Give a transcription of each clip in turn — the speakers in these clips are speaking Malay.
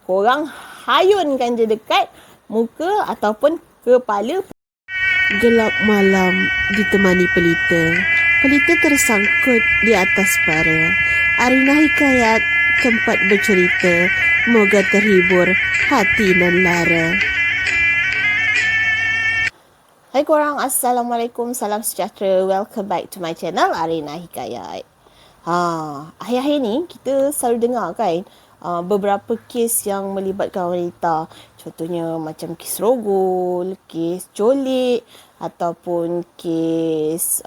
korang hayunkan je dekat muka ataupun kepala. Gelap malam ditemani pelita. Pelita tersangkut di atas bara. Arina Hikayat tempat bercerita. Moga terhibur hati dan lara. Hai korang, Assalamualaikum, salam sejahtera. Welcome back to my channel, Arina Hikayat. Akhir-akhir ni kita selalu dengar kan beberapa kes yang melibatkan wanita. Contohnya macam kes rogol, kes colik ataupun kes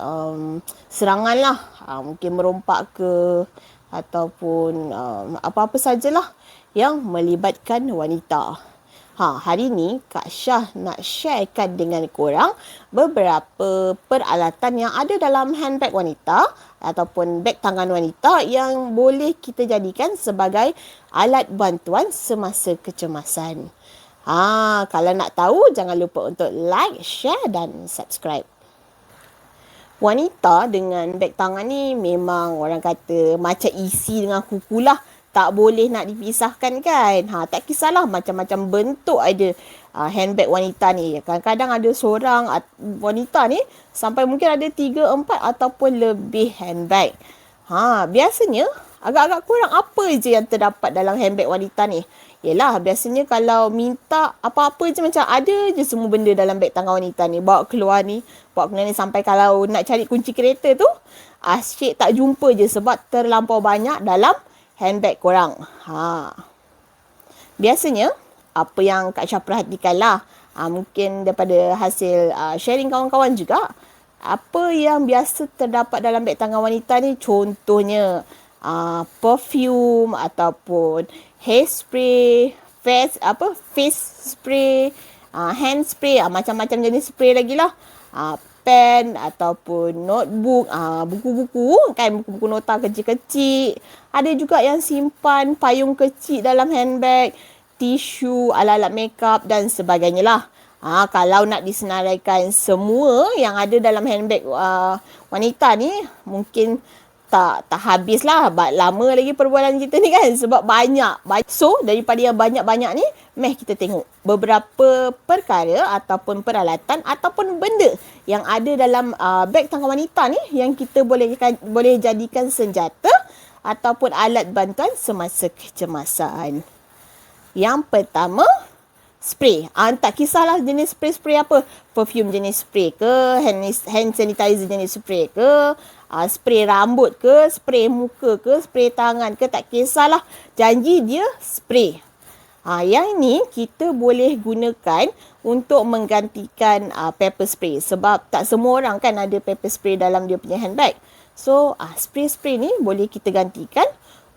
serangan lah. Mungkin merompak ke ataupun apa-apa sajalah yang melibatkan wanita. Hari ni Kak Syah nak sharekan dengan korang beberapa peralatan yang ada dalam handbag wanita ataupun beg tangan wanita yang boleh kita jadikan sebagai alat bantuan semasa kecemasan. Kalau nak tahu, jangan lupa untuk like, share dan subscribe. Wanita dengan beg tangan ni memang orang kata macam isi dengan kuku lah. Tak boleh nak dipisahkan kan. Tak kisahlah macam-macam bentuk ada handbag wanita ni. Kadang-kadang ada seorang wanita ni sampai mungkin ada 3, 4 ataupun lebih handbag. Biasanya agak-agak kurang apa je yang terdapat dalam handbag wanita ni. Yelah, biasanya kalau minta apa-apa je macam ada je semua benda dalam beg tangan wanita ni. Bawa keluar ni sampai kalau nak cari kunci kereta tu, asyik tak jumpa je sebab terlampau banyak dalam handbag korang. Biasanya, apa yang Kak Syah perhatikan lah, mungkin daripada hasil sharing kawan-kawan juga, apa yang biasa terdapat dalam beg tangan wanita ni, contohnya perfume ataupun hairspray, face spray, hand spray, macam-macam jenis spray lagi lah. Pen ataupun notebook, buku-buku kan, buku-buku nota kecil-kecil. Ada juga yang simpan payung kecil dalam handbag, tisu, alat-alat makeup dan sebagainya lah. Kalau nak disenaraikan semua yang ada dalam handbag wanita ni, mungkin tak habis lah. Lama lagi perbualan kita ni kan, sebab banyak. So, daripada yang banyak-banyak ni, kita tengok beberapa perkara ataupun peralatan ataupun benda yang ada dalam beg tangan wanita ni yang kita boleh jadikan senjata ataupun alat bantuan semasa kecemasan. Yang pertama, spray. Tak kisahlah jenis spray apa. Perfume jenis spray ke, hand sanitizer jenis spray ke, spray rambut ke, spray muka ke, spray tangan ke, tak kisahlah. Janji dia spray. Yang ni kita boleh gunakan untuk menggantikan pepper spray. Sebab tak semua orang kan ada pepper spray dalam dia punya handbag. So, spray-spray ni boleh kita gantikan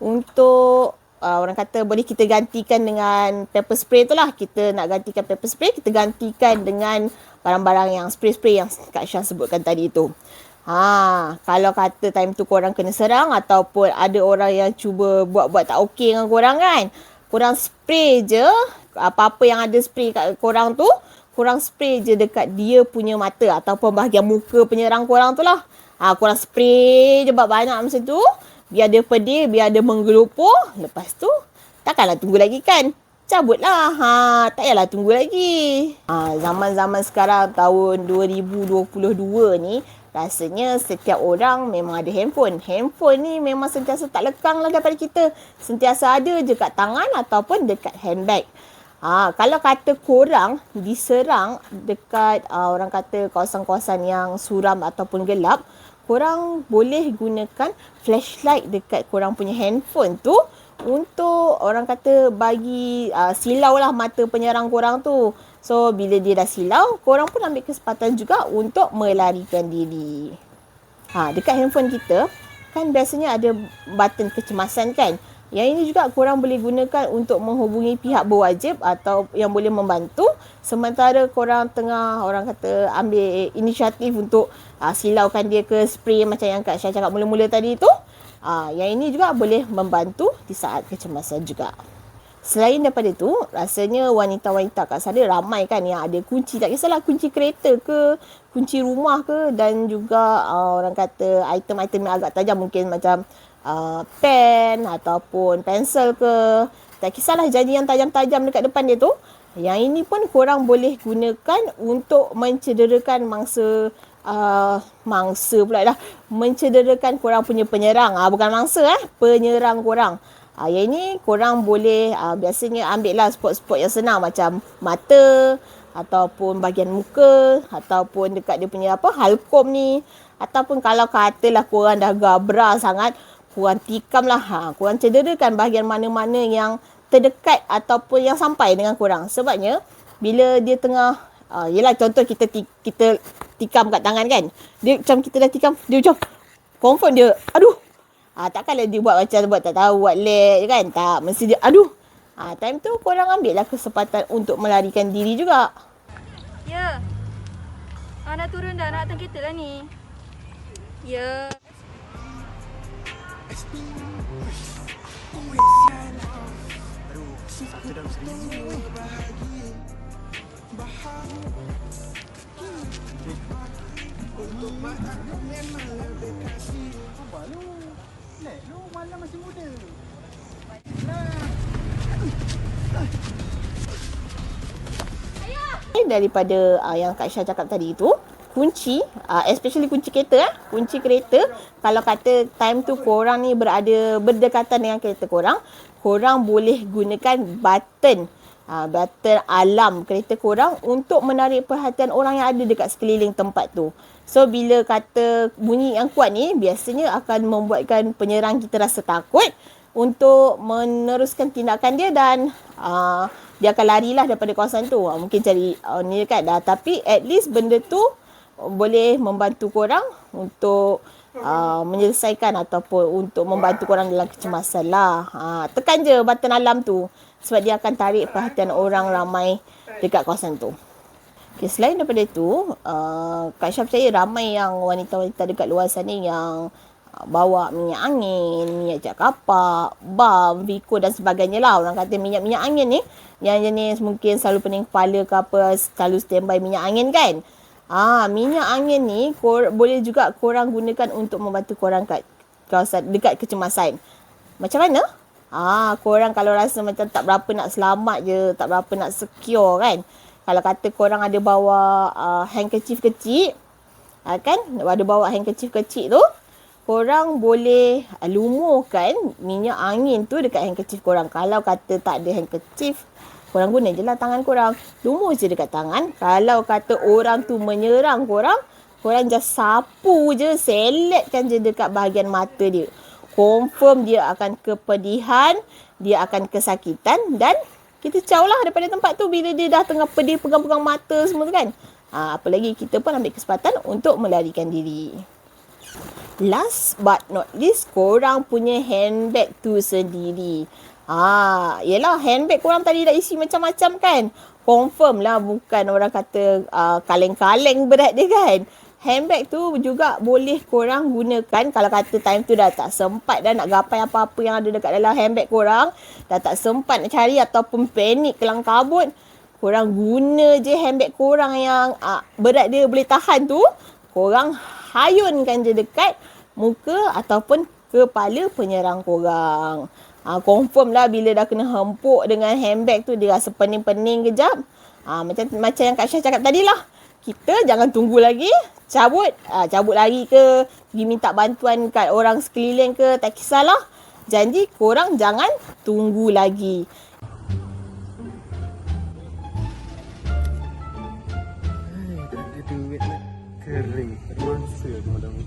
untuk orang kata boleh kita gantikan dengan pepper spray tu lah. Kita nak gantikan pepper spray, kita gantikan dengan barang-barang yang spray-spray yang Kak Syah sebutkan tadi tu. Kalau kata time tu korang kena serang ataupun ada orang yang cuba buat-buat tak okey dengan korang kan, korang spray je apa-apa yang ada spray kat korang tu, korang spray je dekat dia punya mata ataupun bahagian muka penyerang korang tu lah. Korang spray je banyak macam tu, biar dia pedih, biar dia menggelupur. Lepas tu, takkanlah tunggu lagi kan? Cabutlah. Tak payahlah tunggu lagi. Zaman-zaman sekarang tahun 2022 ni, rasanya setiap orang memang ada handphone. Handphone ni memang sentiasa tak lekang lah daripada kita. Sentiasa ada je kat tangan ataupun dekat handbag. Kalau kata korang diserang dekat orang kata kawasan-kawasan yang suram ataupun gelap, korang boleh gunakan flashlight dekat korang punya handphone tu untuk orang kata bagi silau lah mata penyerang korang tu. So, bila dia dah silau, korang pun ambil kesempatan juga untuk melarikan diri. Dekat handphone kita, kan biasanya ada button kecemasan kan. Yang ini juga korang boleh gunakan untuk menghubungi pihak berwajib atau yang boleh membantu sementara korang tengah orang kata ambil inisiatif untuk silaukan dia ke spray macam yang Kak Syah cakap mula-mula tadi tu. Yang ini juga boleh membantu di saat kecemasan juga. Selain daripada tu, rasanya wanita-wanita kat sana ramai kan yang ada kunci. Tak kisahlah kunci kereta ke, kunci rumah ke dan juga orang kata item-item yang agak tajam mungkin macam pen ataupun pensel ke. Tak kisahlah janji yang tajam-tajam dekat depan dia tu. Yang ini pun korang boleh gunakan untuk mencederakan mangsa pula dah. Mencederakan korang punya penyerang. Bukan mangsa, penyerang korang. Yang ini korang boleh biasanya ambil lah spot-spot yang senang macam mata ataupun bahagian muka ataupun dekat dia punya halkom ni, ataupun kalau katalah korang dah gabra sangat, korang tikam lah, korang cederakan bahagian mana-mana yang terdekat ataupun yang sampai dengan korang. Sebabnya bila dia tengah yelah contoh kita tikam kat tangan kan, dia macam kita dah tikam, dia macam confirm dia aduh. Takkanlah dia buat macam buat tak tahu, buat lag je kan. Tak, mesti dia aduh. Time tu korang ambil lah kesempatan untuk melarikan diri juga. Ya. Nak turun dah, nak datang kereta lah ni. Ya. Lu malam masih muda. Daripada yang Kak Syah cakap tadi tu, kunci, especially kunci kereta, kunci kereta, kalau kata time tu korang ni berada berdekatan dengan kereta korang, korang boleh gunakan button alarm kereta korang untuk menarik perhatian orang yang ada dekat sekeliling tempat tu. So bila kata bunyi yang kuat ni, biasanya akan membuatkan penyerang kita rasa takut untuk meneruskan tindakan dia dan dia akan larilah daripada kawasan tu. Mungkin cari ni dekat dah, tapi at least benda tu boleh membantu korang untuk menyelesaikan ataupun untuk membantu korang dalam kecemasan lah. Tekan je button alarm tu sebab dia akan tarik perhatian orang ramai dekat kawasan tu. Okay, selain daripada itu, Kak Syah percaya ramai yang wanita-wanita dekat luar sana yang bawa minyak angin, minyak cat kapak, balm, Vicco dan sebagainya lah. Orang kata minyak-minyak angin ni, yang jenis mungkin selalu pening kepala ke apa, selalu standby minyak angin kan. Minyak angin ni boleh juga korang gunakan untuk membantu korang kat kawasan dekat kecemasan. Macam mana? Korang kalau rasa macam tak berapa nak selamat je, tak berapa nak secure kan. Kalau kata korang ada bawa handkerchief kecil, kan? Ada bawa handkerchief kecil tu, korang boleh lumurkan minyak angin tu dekat handkerchief korang. Kalau kata tak ada handkerchief, korang guna je lah tangan korang. Lumur je dekat tangan. Kalau kata orang tu menyerang korang, korang just sapu je, seletkan je dekat bahagian mata dia. Confirm dia akan kepedihan, dia akan kesakitan dan kita caw lah daripada tempat tu bila dia dah tengah pedih pegang-pegang mata semua tu kan. Apalagi kita pun ambil kesempatan untuk melarikan diri. Last but not least, korang punya handbag tu sendiri. Yelah, handbag korang tadi dah isi macam-macam kan. Confirm lah bukan orang kata kaleng-kaleng berat dia kan. Handbag tu juga boleh korang gunakan kalau kata time tu dah tak sempat dah nak gapai apa-apa yang ada dekat dalam handbag korang. Dah tak sempat nak cari ataupun panik kelang kabut. Korang guna je handbag korang yang berat dia boleh tahan tu. Korang hayunkan je dekat muka ataupun kepala penyerang korang. Confirm lah bila dah kena hempuk dengan handbag tu, dia rasa pening-pening kejap. Macam yang Kak Syah cakap tadi lah. Kita jangan tunggu lagi. Cabut lari ke, pergi minta bantuan kat orang sekeliling ke, tak kisahlah. Janji korang jangan tunggu lagi. Tak ada duit nak kering. Mangsa tu malam ni.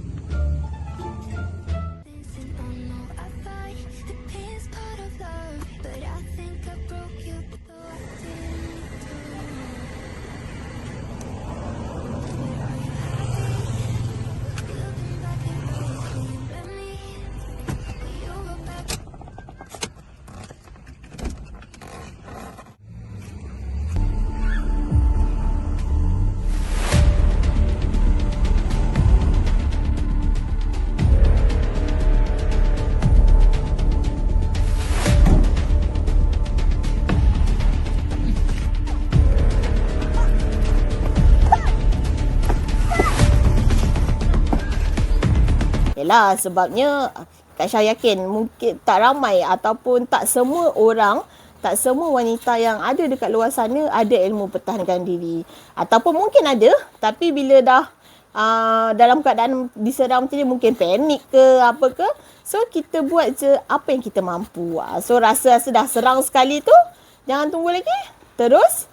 Yelah, sebabnya Kak Syah yakin mungkin tak ramai ataupun tak semua orang tak semua wanita yang ada dekat luar sana ada ilmu pertahankan diri. Ataupun mungkin ada, tapi bila dah dalam keadaan diserang macam ni, mungkin panik ke apa ke. So kita buat je apa yang kita mampu. So rasa dah serang sekali tu, jangan tunggu lagi. Terus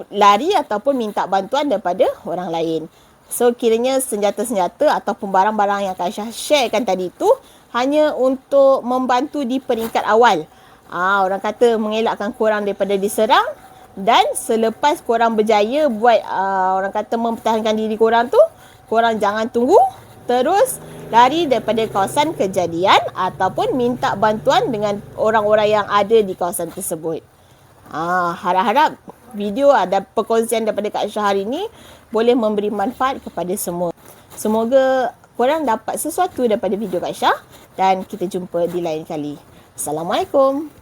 lari ataupun minta bantuan daripada orang lain. So kiranya senjata-senjata ataupun barang-barang yang Kak Aisyah sharekan tadi tu hanya untuk membantu di peringkat awal. Orang kata mengelakkan korang daripada diserang, dan selepas korang berjaya buat orang kata mempertahankan diri korang tu, korang jangan tunggu, terus lari daripada kawasan kejadian ataupun minta bantuan dengan orang-orang yang ada di kawasan tersebut. Harap-harap video ada perkongsian daripada Kak Aisyah hari ini boleh memberi manfaat kepada semua. Semoga korang dapat sesuatu daripada video Kak Aisyah, dan kita jumpa di lain kali. Assalamualaikum.